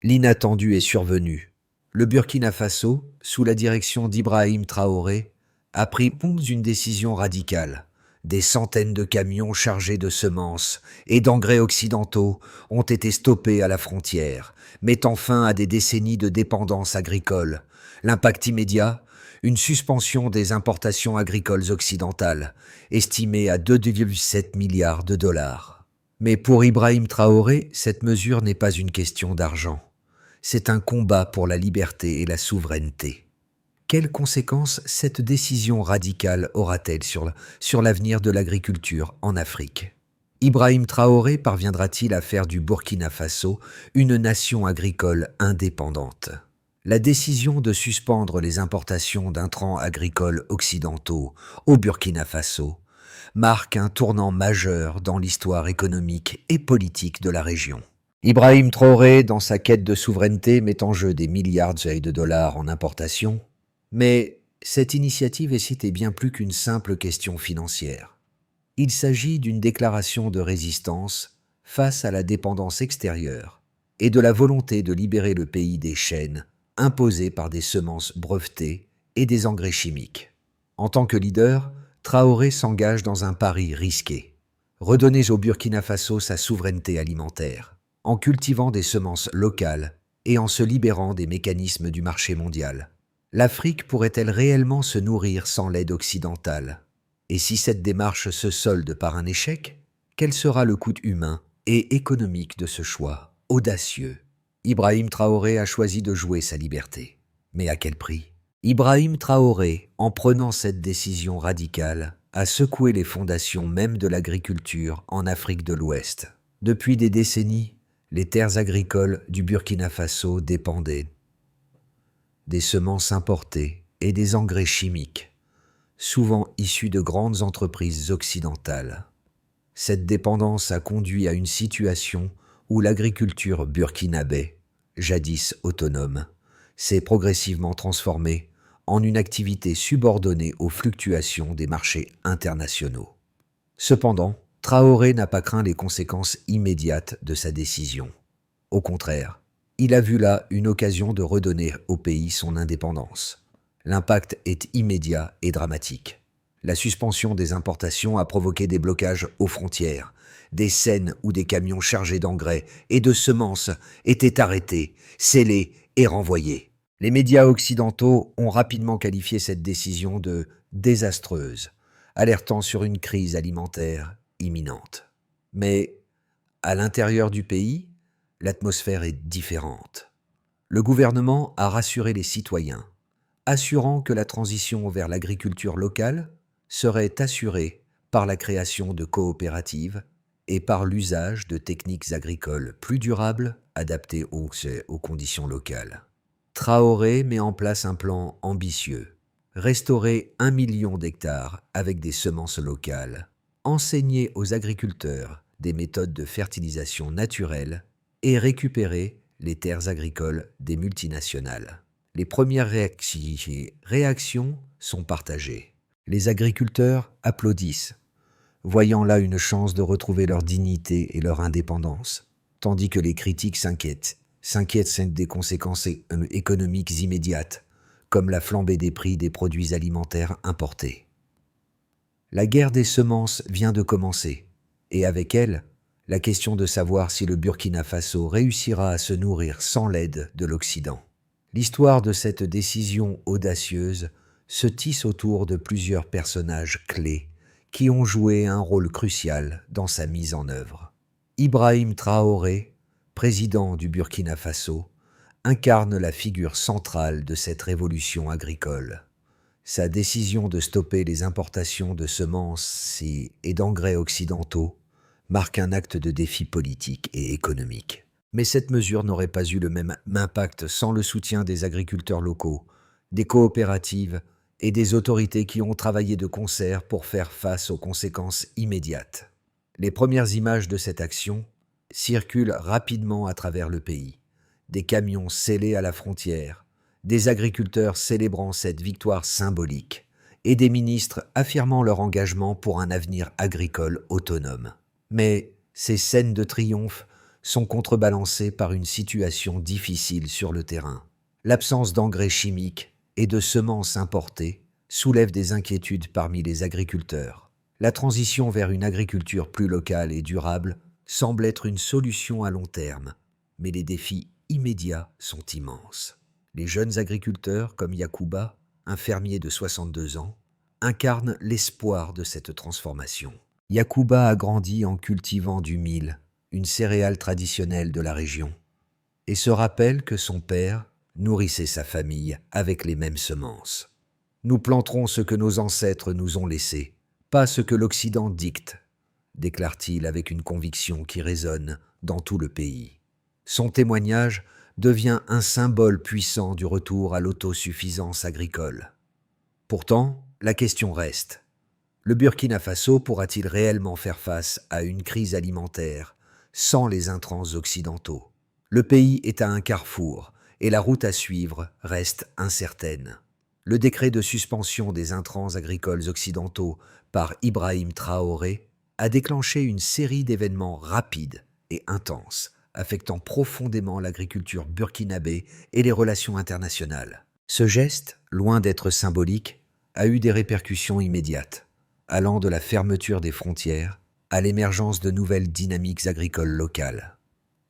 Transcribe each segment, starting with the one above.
L'inattendu est survenu. Le Burkina Faso, sous la direction d'Ibrahim Traoré, a pris une décision radicale. Des centaines de camions chargés de semences et d'engrais occidentaux ont été stoppés à la frontière, mettant fin à des décennies de dépendance agricole. L'impact immédiat, une suspension des importations agricoles occidentales, estimée à 2,7 milliards de dollars. Mais pour Ibrahim Traoré, cette mesure n'est pas une question d'argent. C'est un combat pour la liberté et la souveraineté. Quelles conséquences cette décision radicale aura-t-elle sur l'avenir de l'agriculture en Afrique? Ibrahim Traoré parviendra-t-il à faire du Burkina Faso une nation agricole indépendante? La décision de suspendre les importations d'intrants agricoles occidentaux au Burkina Faso marque un tournant majeur dans l'histoire économique et politique de la région. Ibrahim Traoré, dans sa quête de souveraineté, met en jeu des milliards de dollars en importations, mais cette initiative est bien plus qu'une simple question financière. Il s'agit d'une déclaration de résistance face à la dépendance extérieure et de la volonté de libérer le pays des chaînes imposées par des semences brevetées et des engrais chimiques. En tant que leader, Traoré s'engage dans un pari risqué. Redonner au Burkina Faso sa souveraineté alimentaire, en cultivant des semences locales et en se libérant des mécanismes du marché mondial. L'Afrique pourrait-elle réellement se nourrir sans l'aide occidentale? Et si cette démarche se solde par un échec, quel sera le coût humain et économique de ce choix audacieux? Ibrahim Traoré a choisi de jouer sa liberté. Mais à quel prix? Ibrahim Traoré, en prenant cette décision radicale, a secoué les fondations même de l'agriculture en Afrique de l'Ouest. Depuis des décennies, les terres agricoles du Burkina Faso dépendaient des semences importées et des engrais chimiques, souvent issus de grandes entreprises occidentales. Cette dépendance a conduit à une situation où l'agriculture burkinabé, jadis autonome, s'est progressivement transformée en une activité subordonnée aux fluctuations des marchés internationaux. Cependant, Traoré n'a pas craint les conséquences immédiates de sa décision. Au contraire, il a vu là une occasion de redonner au pays son indépendance. L'impact est immédiat et dramatique. La suspension des importations a provoqué des blocages aux frontières. Des scènes où des camions chargés d'engrais et de semences étaient arrêtés, scellés et renvoyés. Les médias occidentaux ont rapidement qualifié cette décision de désastreuse, alertant sur une crise alimentaire imminente. Mais à l'intérieur du pays, l'atmosphère est différente. Le gouvernement a rassuré les citoyens, assurant que la transition vers l'agriculture locale serait assurée par la création de coopératives et par l'usage de techniques agricoles plus durables adaptées aux conditions locales. Traoré met en place un plan ambitieux. Restaurer 1 million d'hectares avec des semences locales, enseigner aux agriculteurs des méthodes de fertilisation naturelle et récupérer les terres agricoles des multinationales. Les premières réactions sont partagées. Les agriculteurs applaudissent, voyant là une chance de retrouver leur dignité et leur indépendance, tandis que les critiques s'inquiètent des conséquences économiques immédiates, comme la flambée des prix des produits alimentaires importés. La guerre des semences vient de commencer, et avec elle, la question de savoir si le Burkina Faso réussira à se nourrir sans l'aide de l'Occident. L'histoire de cette décision audacieuse se tisse autour de plusieurs personnages clés qui ont joué un rôle crucial dans sa mise en œuvre. Ibrahim Traoré, président du Burkina Faso, incarne la figure centrale de cette révolution agricole. Sa décision de stopper les importations de semences et d'engrais occidentaux marque un acte de défi politique et économique. Mais cette mesure n'aurait pas eu le même impact sans le soutien des agriculteurs locaux, des coopératives et des autorités qui ont travaillé de concert pour faire face aux conséquences immédiates. Les premières images de cette action circulent rapidement à travers le pays. Des camions scellés à la frontière, des agriculteurs célébrant cette victoire symbolique et des ministres affirmant leur engagement pour un avenir agricole autonome. Mais ces scènes de triomphe sont contrebalancés par une situation difficile sur le terrain. L'absence d'engrais chimiques et de semences importées soulève des inquiétudes parmi les agriculteurs. La transition vers une agriculture plus locale et durable semble être une solution à long terme, mais les défis immédiats sont immenses. Les jeunes agriculteurs comme Yacouba, un fermier de 62 ans, incarnent l'espoir de cette transformation. Yacouba a grandi en cultivant du mil, une céréale traditionnelle de la région, et se rappelle que son père nourrissait sa famille avec les mêmes semences. Nous planterons ce que nos ancêtres nous ont laissé, pas ce que l'Occident dicte, déclare-t-il avec une conviction qui résonne dans tout le pays. Son témoignage devient un symbole puissant du retour à l'autosuffisance agricole. Pourtant, la question reste. Le Burkina Faso pourra-t-il réellement faire face à une crise alimentaire sans les intrants occidentaux? Le pays est à un carrefour et la route à suivre reste incertaine. Le décret de suspension des intrants agricoles occidentaux par Ibrahim Traoré a déclenché une série d'événements rapides et intenses, affectant profondément l'agriculture burkinabé et les relations internationales. Ce geste, loin d'être symbolique, a eu des répercussions immédiates, allant de la fermeture des frontières à l'émergence de nouvelles dynamiques agricoles locales.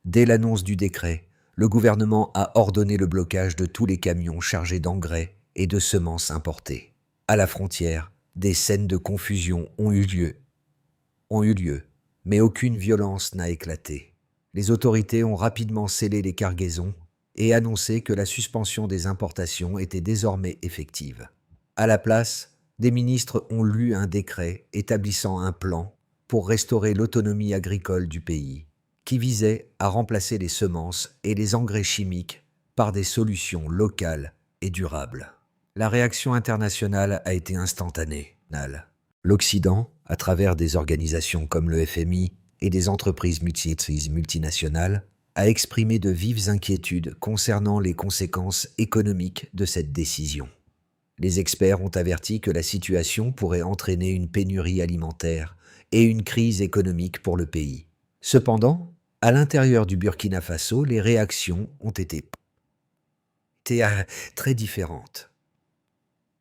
Dès l'annonce du décret, le gouvernement a ordonné le blocage de tous les camions chargés d'engrais et de semences importées. À la frontière, des scènes de confusion ont eu lieu, mais aucune violence n'a éclaté. Les autorités ont rapidement scellé les cargaisons et annoncé que la suspension des importations était désormais effective. À la place, des ministres ont lu un décret établissant un plan pour restaurer l'autonomie agricole du pays, qui visait à remplacer les semences et les engrais chimiques par des solutions locales et durables. La réaction internationale a été instantanée. L'Occident, à travers des organisations comme le FMI et des entreprises multinationales, a exprimé de vives inquiétudes concernant les conséquences économiques de cette décision. Les experts ont averti que la situation pourrait entraîner une pénurie alimentaire et une crise économique pour le pays. Cependant, à l'intérieur du Burkina Faso, les réactions ont été très différentes.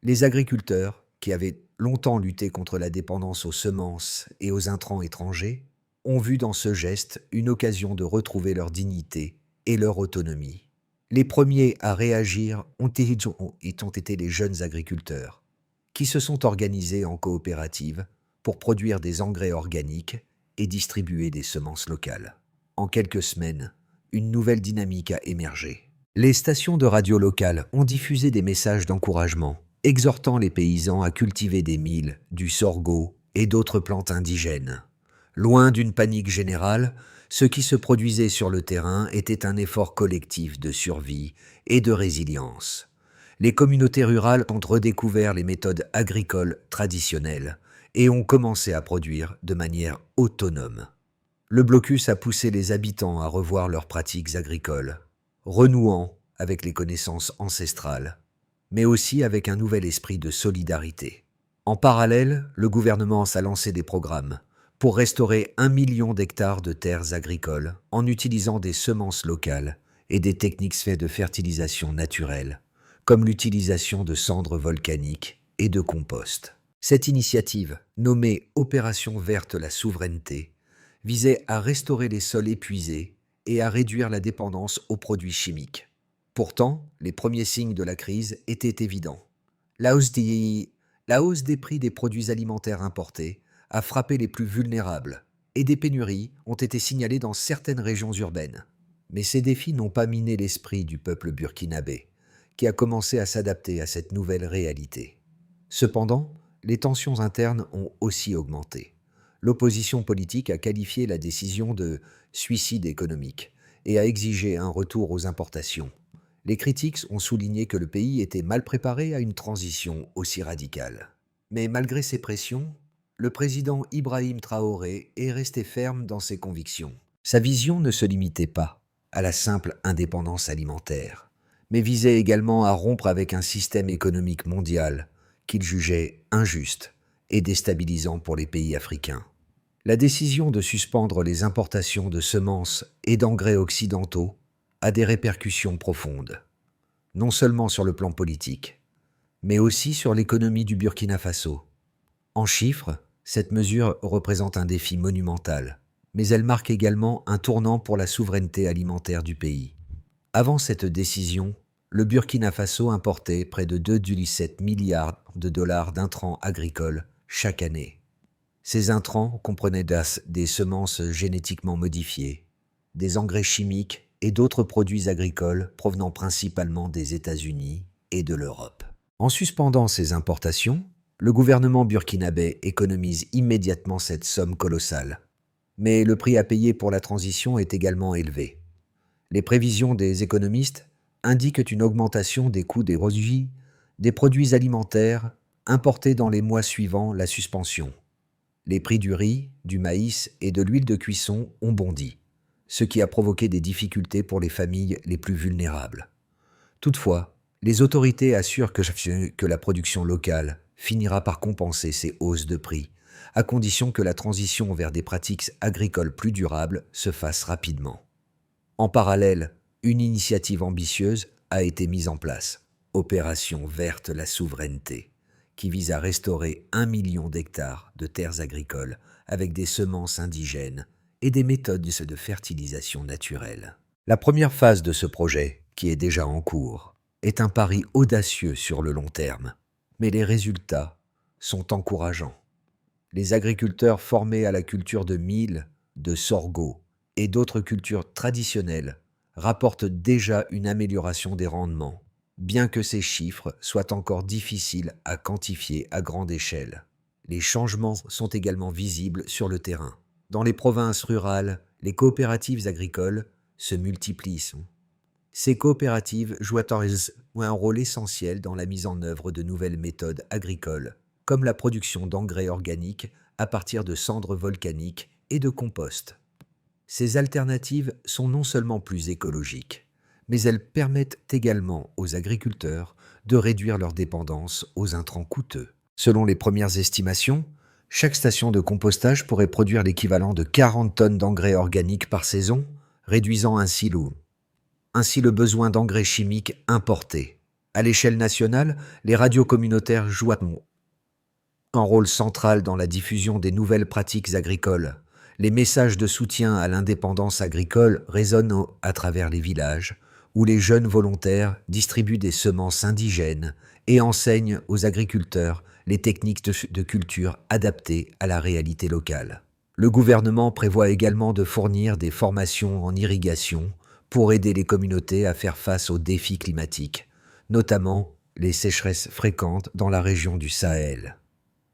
Les agriculteurs, qui avaient longtemps lutté contre la dépendance aux semences et aux intrants étrangers, ont vu dans ce geste une occasion de retrouver leur dignité et leur autonomie. Les premiers à réagir ont été les jeunes agriculteurs, qui se sont organisés en coopérative pour produire des engrais organiques et distribuer des semences locales. En quelques semaines, une nouvelle dynamique a émergé. Les stations de radio locales ont diffusé des messages d'encouragement, exhortant les paysans à cultiver des milles, du sorgho et d'autres plantes indigènes. Loin d'une panique générale, ce qui se produisait sur le terrain était un effort collectif de survie et de résilience. Les communautés rurales ont redécouvert les méthodes agricoles traditionnelles et ont commencé à produire de manière autonome. Le blocus a poussé les habitants à revoir leurs pratiques agricoles, renouant avec les connaissances ancestrales, mais aussi avec un nouvel esprit de solidarité. En parallèle, le gouvernement a lancé des programmes pour restaurer 1 million d'hectares de terres agricoles en utilisant des semences locales et des techniques de fertilisation naturelle, comme l'utilisation de cendres volcaniques et de compost. Cette initiative, nommée Opération Verte la Souveraineté, visait à restaurer les sols épuisés et à réduire la dépendance aux produits chimiques. Pourtant, les premiers signes de la crise étaient évidents. La hausse des prix des produits alimentaires importés a frappé les plus vulnérables et des pénuries ont été signalées dans certaines régions urbaines. Mais ces défis n'ont pas miné l'esprit du peuple burkinabé, qui a commencé à s'adapter à cette nouvelle réalité. Cependant, les tensions internes ont aussi augmenté. L'opposition politique a qualifié la décision de « suicide économique » et a exigé un retour aux importations. Les critiques ont souligné que le pays était mal préparé à une transition aussi radicale. Mais malgré ces pressions, le président Ibrahim Traoré est resté ferme dans ses convictions. Sa vision ne se limitait pas à la simple indépendance alimentaire, mais visait également à rompre avec un système économique mondial qu'il jugeait injuste et déstabilisant pour les pays africains. La décision de suspendre les importations de semences et d'engrais occidentaux a des répercussions profondes, non seulement sur le plan politique, mais aussi sur l'économie du Burkina Faso. En chiffres, cette mesure représente un défi monumental, mais elle marque également un tournant pour la souveraineté alimentaire du pays. Avant cette décision, le Burkina Faso importait près de 2,7 milliards de dollars d'intrants agricoles chaque année. Ces intrants comprenaient des semences génétiquement modifiées, des engrais chimiques et d'autres produits agricoles provenant principalement des États-Unis et de l'Europe. En suspendant ces importations, le gouvernement burkinabé économise immédiatement cette somme colossale. Mais le prix à payer pour la transition est également élevé. Les prévisions des économistes indiquent une augmentation des coûts des produits alimentaires importés dans les mois suivant la suspension. Les prix du riz, du maïs et de l'huile de cuisson ont bondi, ce qui a provoqué des difficultés pour les familles les plus vulnérables. Toutefois, les autorités assurent que la production locale finira par compenser ces hausses de prix, à condition que la transition vers des pratiques agricoles plus durables se fasse rapidement. En parallèle, une initiative ambitieuse a été mise en place, Opération Verte la Souveraineté, qui vise à restaurer 1 million d'hectares de terres agricoles avec des semences indigènes et des méthodes de fertilisation naturelle. La première phase de ce projet, qui est déjà en cours, est un pari audacieux sur le long terme, mais les résultats sont encourageants. Les agriculteurs formés à la culture de mil, de sorgho et d'autres cultures traditionnelles rapportent déjà une amélioration des rendements, bien que ces chiffres soient encore difficiles à quantifier à grande échelle. Les changements sont également visibles sur le terrain. Dans les provinces rurales, les coopératives agricoles se multiplient. Ces coopératives jouent un rôle essentiel dans la mise en œuvre de nouvelles méthodes agricoles, comme la production d'engrais organiques à partir de cendres volcaniques et de compost. Ces alternatives sont non seulement plus écologiques, mais elles permettent également aux agriculteurs de réduire leur dépendance aux intrants coûteux. Selon les premières estimations, chaque station de compostage pourrait produire l'équivalent de 40 tonnes d'engrais organiques par saison, réduisant ainsi le besoin d'engrais chimiques importés. À l'échelle nationale, les radios communautaires jouent un rôle central dans la diffusion des nouvelles pratiques agricoles. Les messages de soutien à l'indépendance agricole résonnent à travers les villages, où les jeunes volontaires distribuent des semences indigènes et enseignent aux agriculteurs les techniques de culture adaptées à la réalité locale. Le gouvernement prévoit également de fournir des formations en irrigation pour aider les communautés à faire face aux défis climatiques, notamment les sécheresses fréquentes dans la région du Sahel.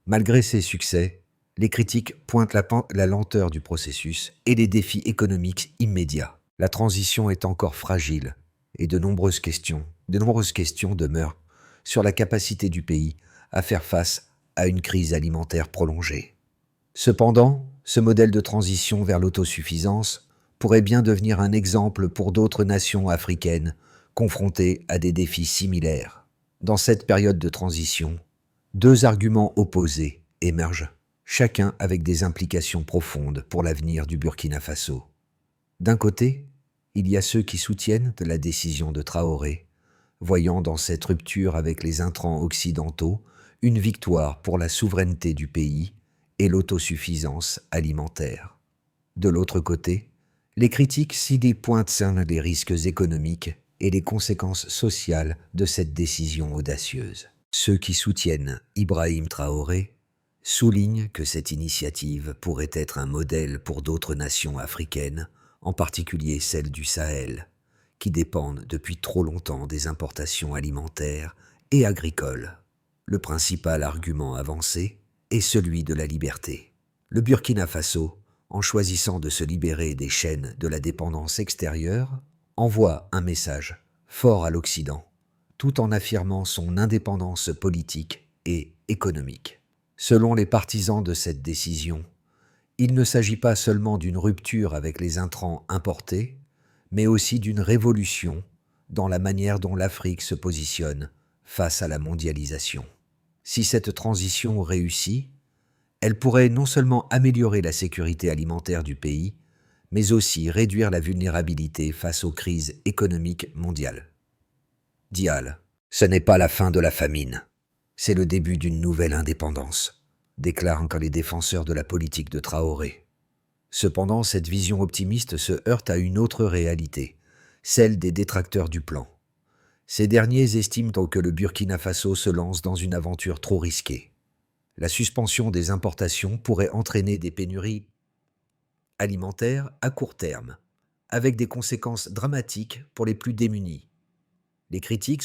Malgré ces succès, les critiques pointent la lenteur du processus et les défis économiques immédiats. La transition est encore fragile et de nombreuses questions demeurent sur la capacité du pays à faire face à une crise alimentaire prolongée. Cependant, ce modèle de transition vers l'autosuffisance pourrait bien devenir un exemple pour d'autres nations africaines confrontées à des défis similaires. Dans cette période de transition, deux arguments opposés émergent, chacun avec des implications profondes pour l'avenir du Burkina Faso. D'un côté, il y a ceux qui soutiennent la décision de Traoré, voyant dans cette rupture avec les intrants occidentaux une victoire pour la souveraineté du pays et l'autosuffisance alimentaire. De l'autre côté, les critiques pointent les risques économiques et les conséquences sociales de cette décision audacieuse. Ceux qui soutiennent Ibrahim Traoré soulignent que cette initiative pourrait être un modèle pour d'autres nations africaines, en particulier celles du Sahel, qui dépendent depuis trop longtemps des importations alimentaires et agricoles. Le principal argument avancé est celui de la liberté. Le Burkina Faso, en choisissant de se libérer des chaînes de la dépendance extérieure, envoie un message fort à l'Occident, tout en affirmant son indépendance politique et économique. Selon les partisans de cette décision, il ne s'agit pas seulement d'une rupture avec les intrants importés, mais aussi d'une révolution dans la manière dont l'Afrique se positionne face à la mondialisation. Si cette transition réussit, Elle pourrait non seulement améliorer la sécurité alimentaire du pays, mais aussi réduire la vulnérabilité face aux crises économiques mondiales. Dial, ce n'est pas la fin de la famine, c'est le début d'une nouvelle indépendance, déclarent encore les défenseurs de la politique de Traoré. Cependant, cette vision optimiste se heurte à une autre réalité, celle des détracteurs du plan. Ces derniers estiment que le Burkina Faso se lance dans une aventure trop risquée. La suspension des importations pourrait entraîner des pénuries alimentaires à court terme, avec des conséquences dramatiques pour les plus démunis. Les critiques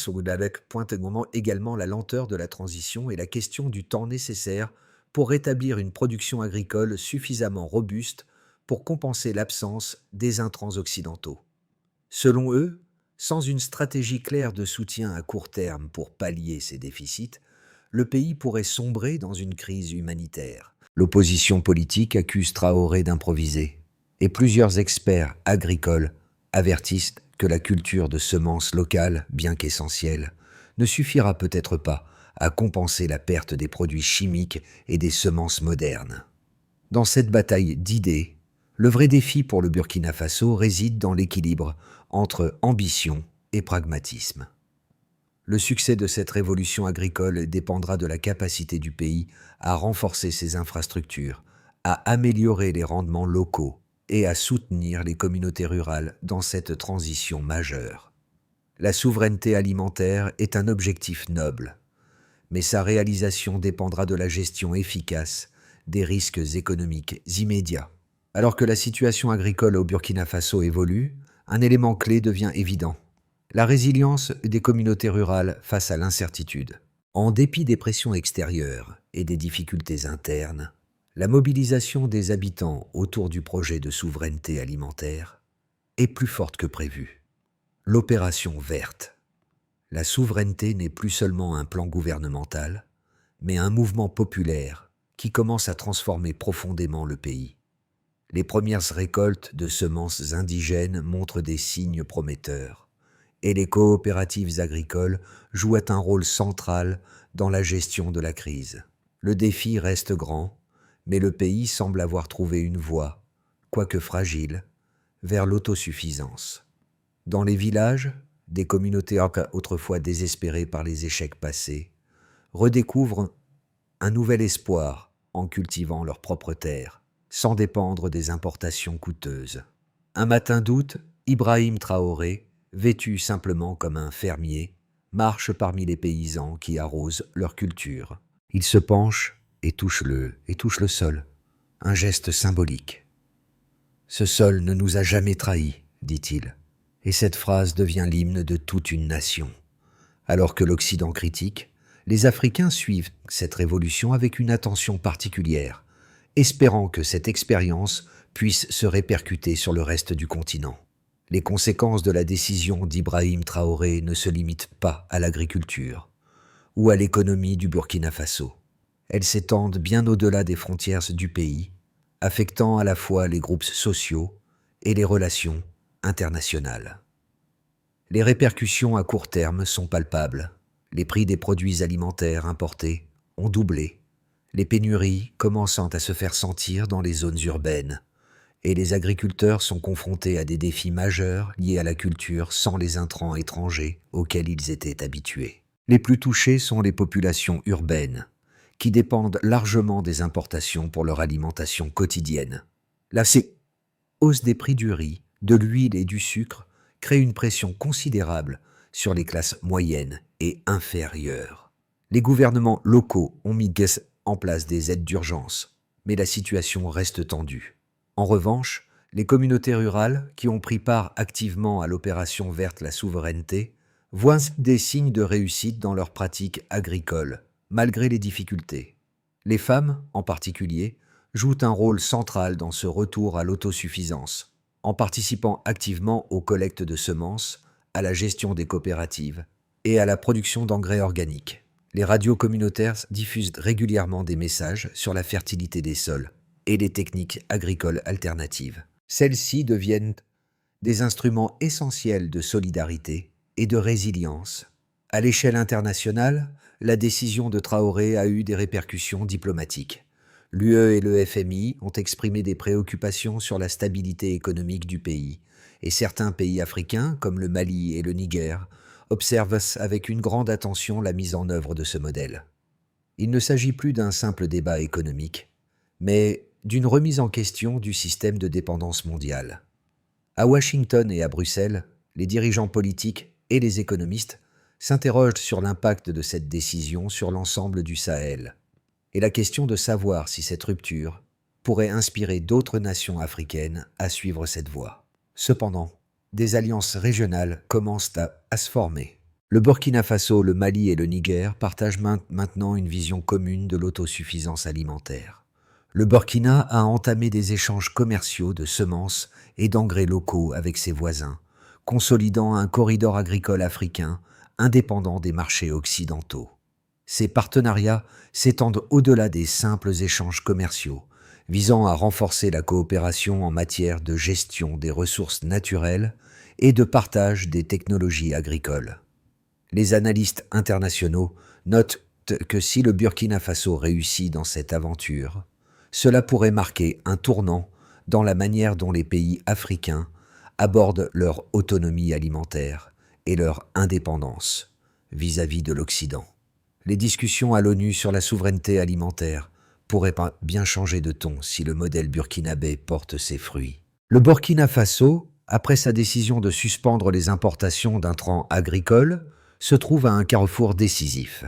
pointent également la lenteur de la transition et la question du temps nécessaire pour rétablir une production agricole suffisamment robuste pour compenser l'absence des intrants occidentaux. Selon eux, sans une stratégie claire de soutien à court terme pour pallier ces déficits, le pays pourrait sombrer dans une crise humanitaire. L'opposition politique accuse Traoré d'improviser, et plusieurs experts agricoles avertissent que la culture de semences locales, bien qu'essentielle, ne suffira peut-être pas à compenser la perte des produits chimiques et des semences modernes. Dans cette bataille d'idées, le vrai défi pour le Burkina Faso réside dans l'équilibre entre ambition et pragmatisme. Le succès de cette révolution agricole dépendra de la capacité du pays à renforcer ses infrastructures, à améliorer les rendements locaux et à soutenir les communautés rurales dans cette transition majeure. La souveraineté alimentaire est un objectif noble, mais sa réalisation dépendra de la gestion efficace des risques économiques immédiats. Alors que la situation agricole au Burkina Faso évolue, un élément clé devient évident: la résilience des communautés rurales face à l'incertitude. En dépit des pressions extérieures et des difficultés internes, la mobilisation des habitants autour du projet de souveraineté alimentaire est plus forte que prévu. L'opération verte. La souveraineté n'est plus seulement un plan gouvernemental, mais un mouvement populaire qui commence à transformer profondément le pays. Les premières récoltes de semences indigènes montrent des signes prometteurs, et les coopératives agricoles jouent un rôle central dans la gestion de la crise. Le défi reste grand, mais le pays semble avoir trouvé une voie, quoique fragile, vers l'autosuffisance. Dans les villages, des communautés autrefois désespérées par les échecs passés redécouvrent un nouvel espoir en cultivant leurs propres terres, sans dépendre des importations coûteuses. Un matin d'août, Ibrahim Traoré, vêtu simplement comme un fermier, marche parmi les paysans qui arrosent leur culture. Il se penche et touche le sol, un geste symbolique. « Ce sol ne nous a jamais trahis, dit-il, et cette phrase devient l'hymne de toute une nation. Alors que l'Occident critique, les Africains suivent cette révolution avec une attention particulière, espérant que cette expérience puisse se répercuter sur le reste du continent. Les conséquences de la décision d'Ibrahim Traoré ne se limitent pas à l'agriculture ou à l'économie du Burkina Faso. Elles s'étendent bien au-delà des frontières du pays, affectant à la fois les groupes sociaux et les relations internationales. Les répercussions à court terme sont palpables. Les prix des produits alimentaires importés ont doublé, les pénuries commençant à se faire sentir dans les zones urbaines, et les agriculteurs sont confrontés à des défis majeurs liés à la culture sans les intrants étrangers auxquels ils étaient habitués. Les plus touchés sont les populations urbaines, qui dépendent largement des importations pour leur alimentation quotidienne. La hausse des prix du riz, de l'huile et du sucre crée une pression considérable sur les classes moyennes et inférieures. Les gouvernements locaux ont mis en place des aides d'urgence, mais la situation reste tendue. En revanche, les communautés rurales, qui ont pris part activement à l'opération verte la souveraineté, voient des signes de réussite dans leurs pratiques agricoles, malgré les difficultés. Les femmes, en particulier, jouent un rôle central dans ce retour à l'autosuffisance, en participant activement aux collectes de semences, à la gestion des coopératives et à la production d'engrais organiques. Les radios communautaires diffusent régulièrement des messages sur la fertilité des sols et les techniques agricoles alternatives. Celles-ci deviennent des instruments essentiels de solidarité et de résilience. À l'échelle internationale, la décision de Traoré a eu des répercussions diplomatiques. L'UE et le FMI ont exprimé des préoccupations sur la stabilité économique du pays, et certains pays africains, comme le Mali et le Niger, observent avec une grande attention la mise en œuvre de ce modèle. Il ne s'agit plus d'un simple débat économique, mais d'une remise en question du système de dépendance mondiale. À Washington et à Bruxelles, les dirigeants politiques et les économistes s'interrogent sur l'impact de cette décision sur l'ensemble du Sahel, et la question de savoir si cette rupture pourrait inspirer d'autres nations africaines à suivre cette voie. Cependant, des alliances régionales commencent à se former. Le Burkina Faso, le Mali et le Niger partagent maintenant une vision commune de l'autosuffisance alimentaire. Le Burkina a entamé des échanges commerciaux de semences et d'engrais locaux avec ses voisins, consolidant un corridor agricole africain indépendant des marchés occidentaux. Ces partenariats s'étendent au-delà des simples échanges commerciaux, visant à renforcer la coopération en matière de gestion des ressources naturelles et de partage des technologies agricoles. Les analystes internationaux notent que si le Burkina Faso réussit dans cette aventure, cela pourrait marquer un tournant dans la manière dont les pays africains abordent leur autonomie alimentaire et leur indépendance vis-à-vis de l'Occident. Les discussions à l'ONU sur la souveraineté alimentaire pourraient bien changer de ton si le modèle burkinabé porte ses fruits. Le Burkina Faso, après sa décision de suspendre les importations d'intrants agricoles, se trouve à un carrefour décisif.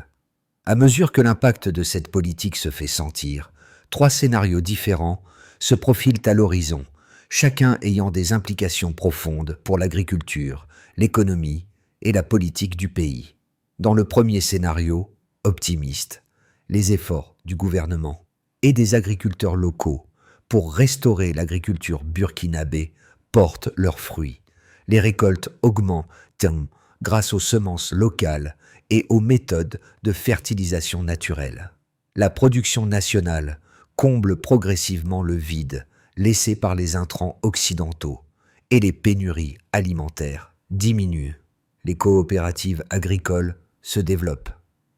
À mesure que l'impact de cette politique se fait sentir, 3 scénarios différents se profilent à l'horizon, chacun ayant des implications profondes pour l'agriculture, l'économie et la politique du pays. Dans le premier scénario, optimiste, les efforts du gouvernement et des agriculteurs locaux pour restaurer l'agriculture burkinabé portent leurs fruits. Les récoltes augmentent grâce aux semences locales et aux méthodes de fertilisation naturelle. La production nationale comble progressivement le vide laissé par les intrants occidentaux et les pénuries alimentaires diminuent. Les coopératives agricoles se développent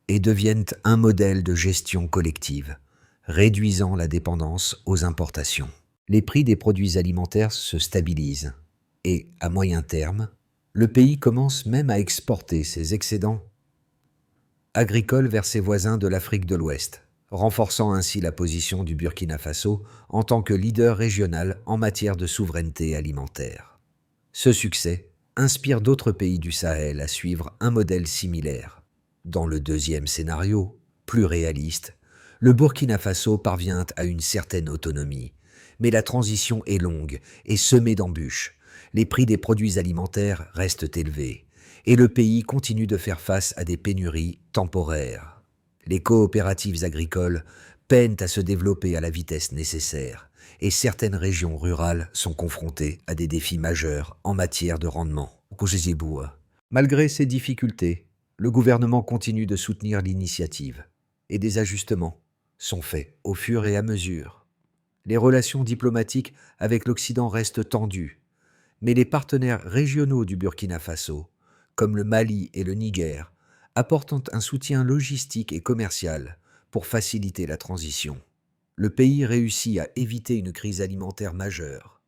et deviennent un modèle de gestion collective, réduisant la dépendance aux importations. Les prix des produits alimentaires se stabilisent et, à moyen terme, le pays commence même à exporter ses excédents agricoles vers ses voisins de l'Afrique de l'Ouest, renforçant ainsi la position du Burkina Faso en tant que leader régional en matière de souveraineté alimentaire. Ce succès inspire d'autres pays du Sahel à suivre un modèle similaire. Dans le deuxième scénario, plus réaliste, le Burkina Faso parvient à une certaine autonomie, mais la transition est longue et semée d'embûches. Les prix des produits alimentaires restent élevés et le pays continue de faire face à des pénuries temporaires. Les coopératives agricoles peinent à se développer à la vitesse nécessaire et certaines régions rurales sont confrontées à des défis majeurs en matière de rendement. Malgré ces difficultés, le gouvernement continue de soutenir l'initiative et des ajustements sont faits au fur et à mesure. Les relations diplomatiques avec l'Occident restent tendues, mais les partenaires régionaux du Burkina Faso, comme le Mali et le Niger, apportent un soutien logistique et commercial pour faciliter la transition. Le pays réussit à éviter une crise alimentaire majeure,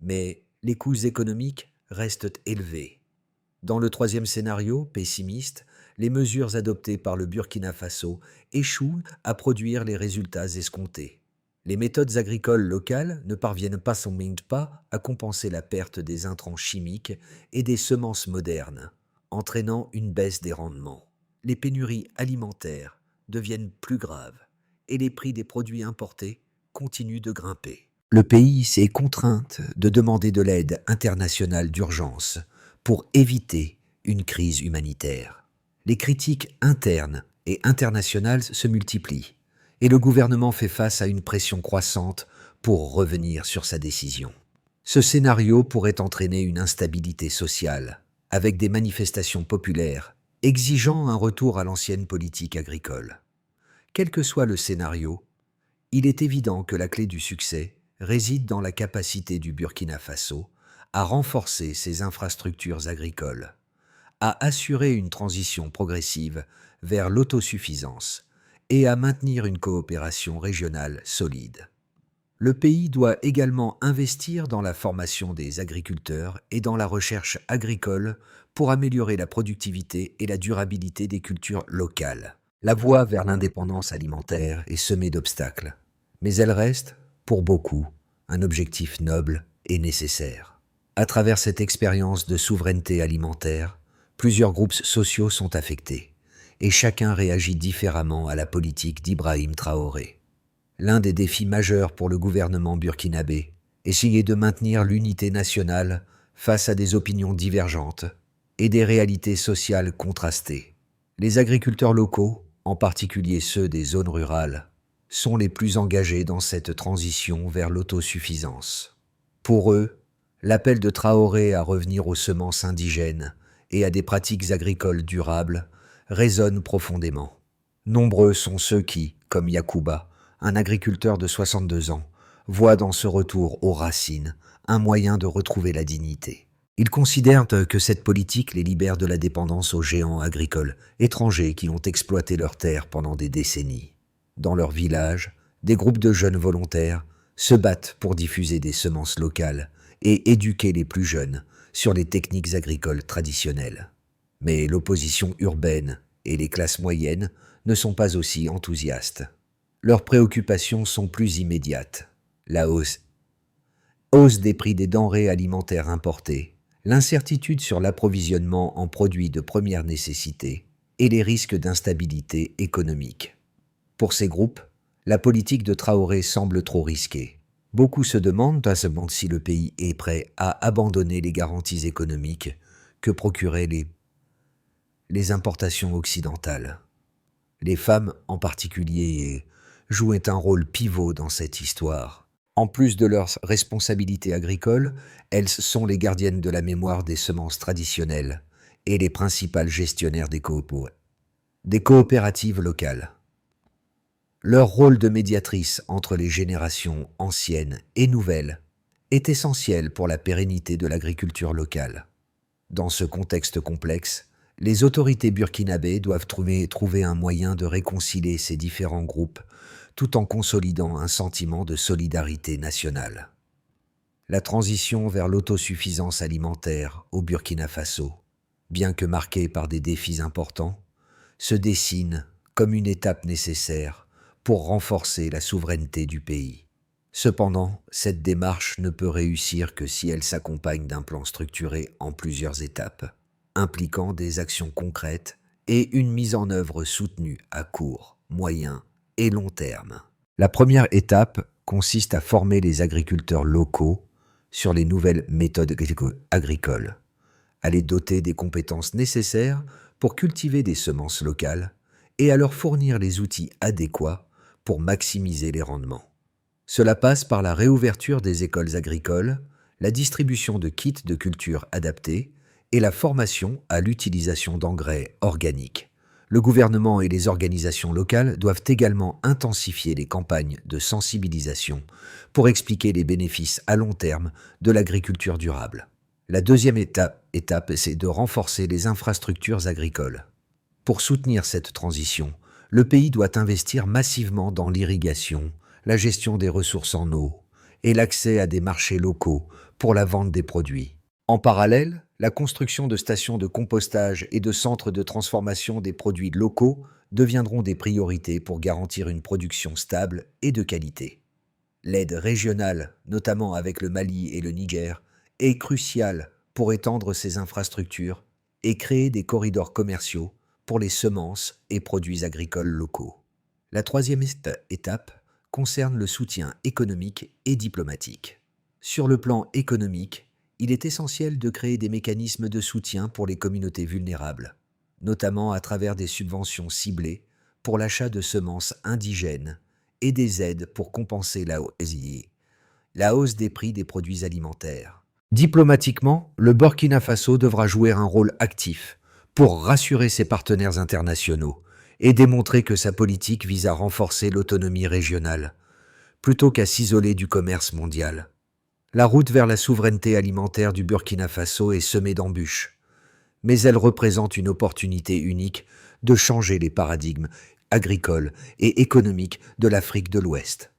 mais les coûts économiques restent élevés. Dans le troisième scénario, pessimiste, les mesures adoptées par le Burkina Faso échouent à produire les résultats escomptés. Les méthodes agricoles locales ne parviennent pas à compenser la perte des intrants chimiques et des semences modernes, entraînant une baisse des rendements. Les pénuries alimentaires deviennent plus graves et les prix des produits importés continuent de grimper. Le pays s'est contraint de demander de l'aide internationale d'urgence pour éviter une crise humanitaire. Les critiques internes et internationales se multiplient et le gouvernement fait face à une pression croissante pour revenir sur sa décision. Ce scénario pourrait entraîner une instabilité sociale, avec des manifestations populaires exigeant un retour à l'ancienne politique agricole. Quel que soit le scénario, il est évident que la clé du succès réside dans la capacité du Burkina Faso à renforcer ses infrastructures agricoles, à assurer une transition progressive vers l'autosuffisance et à maintenir une coopération régionale solide. Le pays doit également investir dans la formation des agriculteurs et dans la recherche agricole pour améliorer la productivité et la durabilité des cultures locales. La voie vers l'indépendance alimentaire est semée d'obstacles, mais elle reste, pour beaucoup, un objectif noble et nécessaire. À travers cette expérience de souveraineté alimentaire, plusieurs groupes sociaux sont affectés, et chacun réagit différemment à la politique d'Ibrahim Traoré. L'un des défis majeurs pour le gouvernement burkinabé, essayer de maintenir l'unité nationale face à des opinions divergentes et des réalités sociales contrastées. Les agriculteurs locaux, en particulier ceux des zones rurales, sont les plus engagés dans cette transition vers l'autosuffisance. Pour eux, l'appel de Traoré à revenir aux semences indigènes et à des pratiques agricoles durables résonne profondément. Nombreux sont ceux qui, comme Yacouba, un agriculteur de 62 ans, voit dans ce retour aux racines un moyen de retrouver la dignité. Ils considèrent que cette politique les libère de la dépendance aux géants agricoles étrangers qui ont exploité leurs terres pendant des décennies. Dans leur village, des groupes de jeunes volontaires se battent pour diffuser des semences locales et éduquer les plus jeunes sur les techniques agricoles traditionnelles. Mais l'opposition urbaine et les classes moyennes ne sont pas aussi enthousiastes. Leurs préoccupations sont plus immédiates. La hausse des prix des denrées alimentaires importées, l'incertitude sur l'approvisionnement en produits de première nécessité et les risques d'instabilité économique. Pour ces groupes, la politique de Traoré semble trop risquée. Beaucoup se demandent à ce moment si le pays est prêt à abandonner les garanties économiques que procuraient les importations occidentales. Les femmes, en particulier, jouaient un rôle pivot dans cette histoire. En plus de leurs responsabilités agricoles, elles sont les gardiennes de la mémoire des semences traditionnelles et les principales gestionnaires des coopératives locales. Leur rôle de médiatrice entre les générations anciennes et nouvelles est essentiel pour la pérennité de l'agriculture locale. Dans ce contexte complexe, les autorités burkinabées doivent trouver un moyen de réconcilier ces différents groupes tout en consolidant un sentiment de solidarité nationale. La transition vers l'autosuffisance alimentaire au Burkina Faso, bien que marquée par des défis importants, se dessine comme une étape nécessaire pour renforcer la souveraineté du pays. Cependant, cette démarche ne peut réussir que si elle s'accompagne d'un plan structuré en plusieurs étapes, impliquant des actions concrètes et une mise en œuvre soutenue à court, moyen et long terme. La première étape consiste à former les agriculteurs locaux sur les nouvelles méthodes agricoles, à les doter des compétences nécessaires pour cultiver des semences locales et à leur fournir les outils adéquats pour maximiser les rendements. Cela passe par la réouverture des écoles agricoles, la distribution de kits de culture adaptés et la formation à l'utilisation d'engrais organiques. Le gouvernement et les organisations locales doivent également intensifier les campagnes de sensibilisation pour expliquer les bénéfices à long terme de l'agriculture durable. La deuxième étape, c'est de renforcer les infrastructures agricoles. Pour soutenir cette transition, le pays doit investir massivement dans l'irrigation, la gestion des ressources en eau et l'accès à des marchés locaux pour la vente des produits. En parallèle, la construction de stations de compostage et de centres de transformation des produits locaux deviendront des priorités pour garantir une production stable et de qualité. L'aide régionale, notamment avec le Mali et le Niger, est cruciale pour étendre ces infrastructures et créer des corridors commerciaux pour les semences et produits agricoles locaux. La troisième étape concerne le soutien économique et diplomatique. Sur le plan économique, il est essentiel de créer des mécanismes de soutien pour les communautés vulnérables, notamment à travers des subventions ciblées pour l'achat de semences indigènes et des aides pour compenser la hausse des prix des produits alimentaires. Diplomatiquement, le Burkina Faso devra jouer un rôle actif pour rassurer ses partenaires internationaux et démontrer que sa politique vise à renforcer l'autonomie régionale, plutôt qu'à s'isoler du commerce mondial. La route vers la souveraineté alimentaire du Burkina Faso est semée d'embûches, mais elle représente une opportunité unique de changer les paradigmes agricole et économique de l'Afrique de l'Ouest.